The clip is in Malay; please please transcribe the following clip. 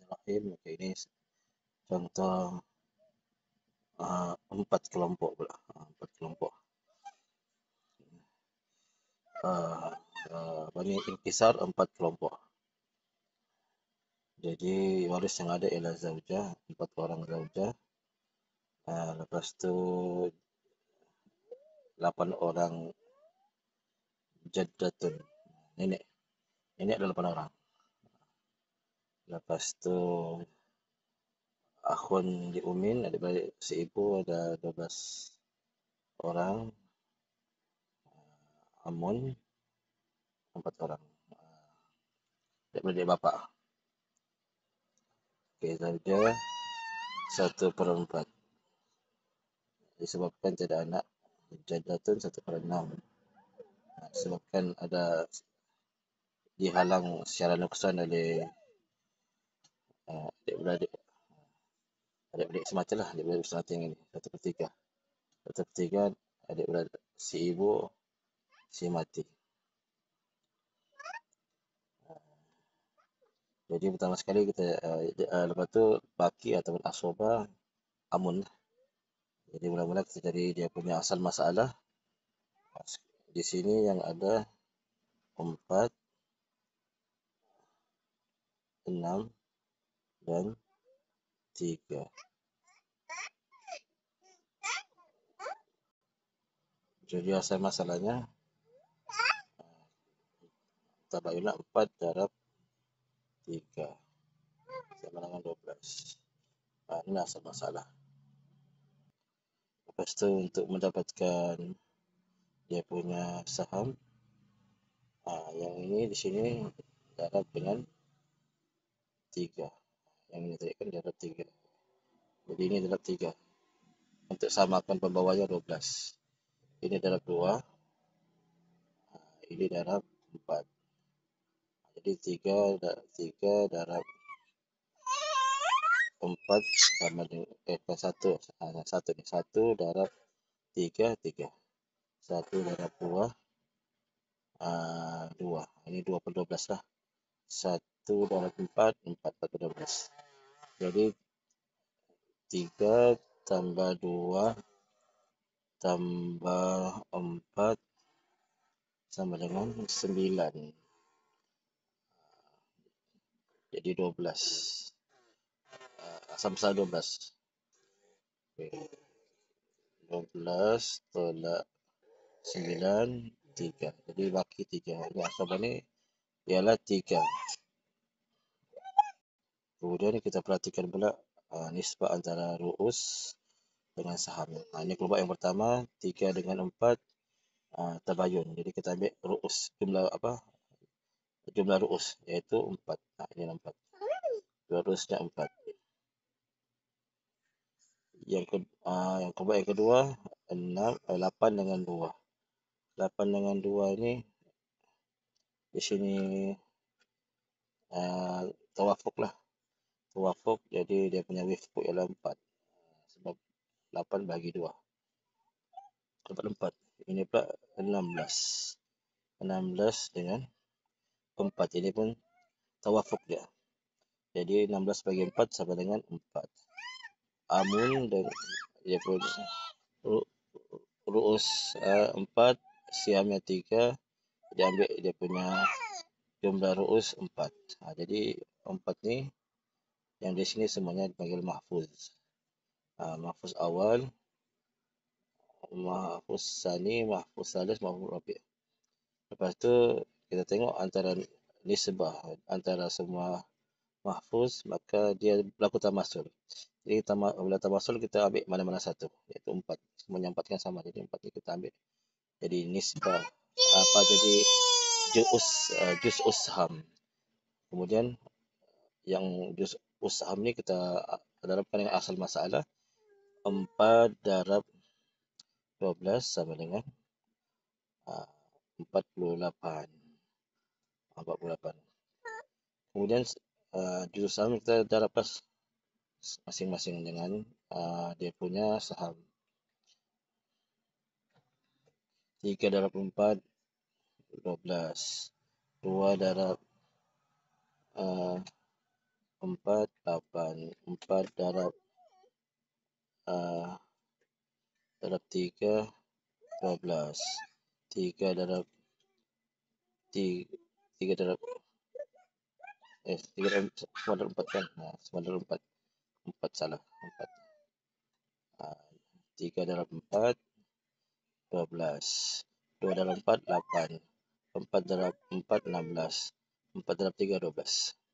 Bismillahirrahmanirrahim. Oke, ini contoh 4 kelompok pula. 4 kelompok. Bani inkisar 4 kelompok. Jadi waris yang ada ialah zaujah, 4 orang zaujah. Lepas tu 8 orang jaddatun, nenek. Nenek ada 8 orang. Lepas tu akhun li umin, adik-beradik seibu ada 12 orang. Amun 4 orang. Adik-beradik bapa. Okey, zaujah 1/4. Disebabkan tiada anak, jaddatun 1/6. Disebabkan ada dihalang secara nuksan oleh adik-beradik semata lah, adik-beradik semata yang ini 1/3. 1/3 adik-beradik si ibu si mati. Jadi pertama sekali kita lepas tu baki ataupun asobah amun. Jadi mula-mula kita cari dia punya asal masalah. Di sini yang ada 4, 6 dan 3. Jadi asal masalahnya tabayunlah 4 darab 3 sama dengan 12. Ini asal masalah. Lepas tu untuk mendapatkan dia punya saham, yang ini di sini darab dengan 3. Yang ini tadi kan darab 3. Jadi ini darab 3. Untuk samakan pembawanya 12. Ini darab 2. Ini darab 4. Jadi 3 darab 4 sama dengan 1. 1 darab 3, 3. 1 darab 2, 2. Ini 2/12 lah. 1 darab 4, 4/12. Jadi 3 tambah 2 tambah 4 sama dengan 9. Jadi 12. Asal masalah 12. Okay. 12 tolak 9, 3. Jadi baki 3. Ini asal ni ialah 3. Kemudian kita perhatikan pula nisbah antara ru'us dengan saham. Ini kelompok yang pertama 3 dengan 4 tabayun. Jadi kita ambil ru'us, jumlah ru'us iaitu 4. Ini 4. Ru'usnya 4. Yang kelompok yang kedua 8 dengan 2. 8 dengan 2 ini di sini tawafuk lah. Tawafuk, jadi dia punya wifku ialah 4. Sebab 8 bagi 2. Dapat 4. Ini pula 16. 16 dengan 4. Ini pun tawafuk dia. Jadi 16 bagi 4 sama dengan 4. Amun dan dia pun ru'us 4, siamnya 3. Dia ambil dia punya jumlah ru'us 4. Jadi 4 ni yang di sini semuanya dipanggil mahfuz. Mahfuz awal, mahfuz sani, mahfuz salis, mahfuz rabi'. Lepas tu kita tengok antara nisbah antara semua mahfuz, maka dia berlaku tamasul. Jadi bila tamasul kita ambil mana-mana satu, iaitu 4. Semuanya 4 kan sama, jadi 4 ni kita ambil. Jadi nisbah jadi juz'us saham. Kemudian yang juz'us saham ni kita darabkan dengan asal masalah. 4 darab 12 sama dengan 48. Kemudian juz'us saham kita darabkan masing-masing dengan dia punya saham. 3 darab 4, 12. 2 darab 4, 4, 8. 4 darab 3, 12. 3 darab 3 darab 3 darab 4 kan? 4, 4 salah. 4. 3 darab 4, 12. 2 darab 4, 8. 4 darab 4, 16. 4 darab 3, 12.